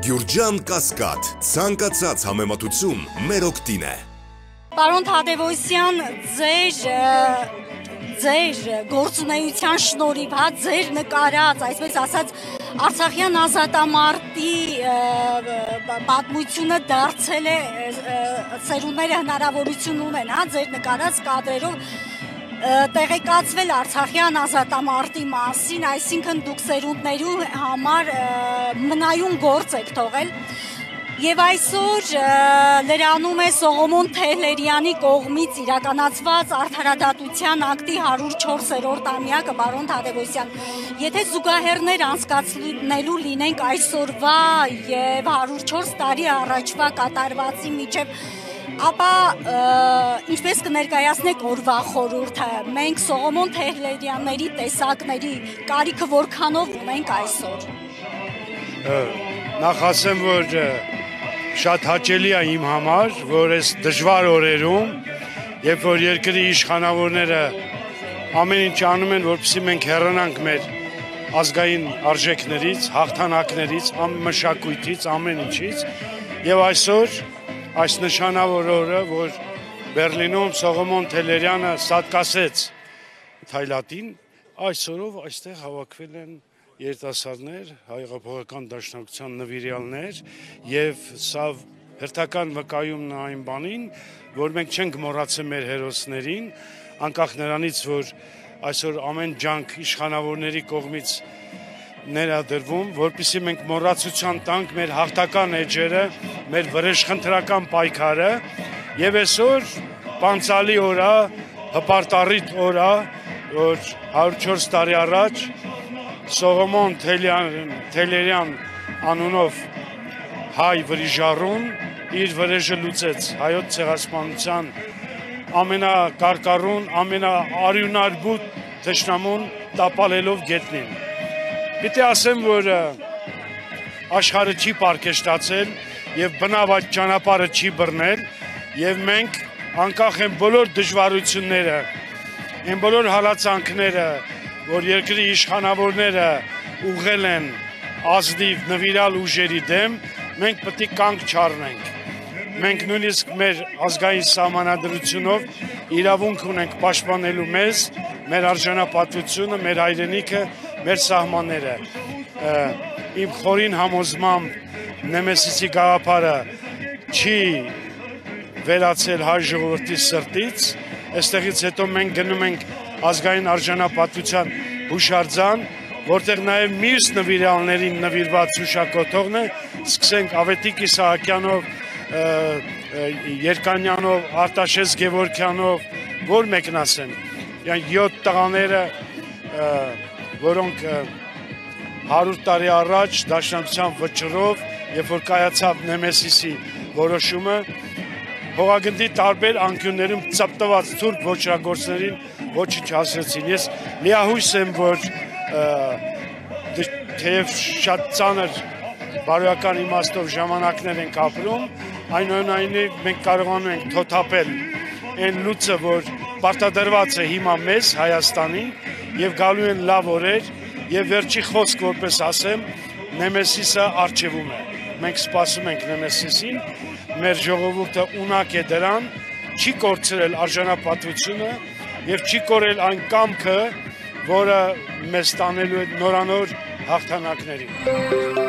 Գյուրջան Կասկադ, ցանկացած համեմատություն մեր օգտին է։ Պարոն Թադևոսյան, ձեր գործունեության շնորհիվ, ձեր նկարած, այսպես ասած, Արցախյան ազատամարտի պատմությունը դարձել է սերունդները հնարավորություն ունեն, ձեր նկարած կադրերով տեղեկացվել Արցախյան ազատամարտի մասին, այսինքն դուք սերունդներու համար մնայուն գործ եք թողել։ Եվ այսօր լրանում է Սողոմոն Թեհլերյանի կողմից իրականացված արդարադատության ակտի 104-րդ ամյակը, պարոն Թադևոսյան։ Եթե զուգահեռներ անցկացնելու լինենք այսօրվա եւ 104 տարի առաջվա կատարվածի միջև, ապա ինչպես կներկայացնեք օրվա խորհուրդը։ Մենք Սողոմոն Թեհլերյանների տեսակների կարիքը որքանով ունենք այսօր։ Նախ ասեմ, որ շատ հաճելի է իմ համար, որ այս դժվար օրերում, երբ որ երկրի իշխանավորները ամեն ինչ անում են, որպեսզի մենք հեռանանք մեր ազգային արժեքներից, հաղթանակներից, մշակույթից, ամեն ինչից, եւ այսօր այս նշանավոր օրը, որ Բերլինում Սողոմոն Թեհլերյանը սատկացեց Թայլատին, այսօրով այստեղ հավաքվել են երիտասարդներ, Հեղափոխական դաշնակցության նվիրյալներ եւ սա հերթական վկայումն է այն բանին, որ մենք չենք մոռացել մեր հերոսներին, անկախ նրանից, որ այսօր ամեն ջանք իշխանավորների կողմից ներադրվում, որպեսզի մենք մոռացության տանք մեր հաղթական էջերը, մեր վրեժխնդրական պայքարը եւ այսօր պանցալի օր է, հպարտառիթ օր է, որ 104 տարի առաջ Սողոմոն Թեհլերյան անունով հայ վրիժառուն իր վրեժը լուծեց հայոց ցեղասպանության ամենակարկառուն, ամենաարյունարբութ թշնամուն տապալելով գետնին։ Պիտի ասեմ, որ աշխարհը չի պարկեշտացել եւ բնավ այդ ճանապարհը չի բռնել եւ մենք անկախ են բոլոր դժվարությունները, այն բոլոր հալածանքները, որ երկրի իշխանավորները ուղղել են ազնիվ նվիրալ ուժերի դեմ, մենք պետք է կանգ չառնենք։ Մենք նույնիսկ մեր ազգային սահմանադրությունով իրավունք ունենք պաշտպանելու մեզ, մեր արժանապատվությունը, մեր հայրենիքը, մեր սահմանները։ Իմ խորին համոզմամբ Նեմեսիսի գաղափարը չի վերացել հայ ժողովրդի սրտից, այստեղից հետո մենք գնում ենք ազգային արժանապատվության հուշարձան, որտեղ նաև մյուս նվիրյալներին նվիրված հուշակոթողն է, սկսենք Ավետիք Իսահակյանով, Երկանյանով, Արտաշես Գևորգյանով, որ մեկն ասեմ, 7 տղաները, որոնք 100 տարի առաջ դաշնակցության վճռով, երբ որ կայացավ Նեմեսիսի որոշումը, հողագնդի տարբեր անկյուններում ծպտված թուրք ոչրագործներին ոչինչ հասրեցին։ Ես լիահույս եմ, որ թեև շատ ծանր բարոյական իմաստով ժամանակներ ենք ապրում, այնուամենայնիվ մենք կարողանում ենք թոթափել այն լուծը, որ պարտադրված է հիմա մեզ Հայաստանին եւ գալու են լավ օրեր եւ վերջի խոսք որպես ասեմ, Նեմեսիսը առջևում է։ Մենք սպասում ենք Նեմեսիսին, մեր ժողովուրդը ունակ է դրան, չի կորցրել արժանապատվությունը եւ չի կորել այն կամքը, որը մեզ տանելու է նորանոր հաղթանակներին։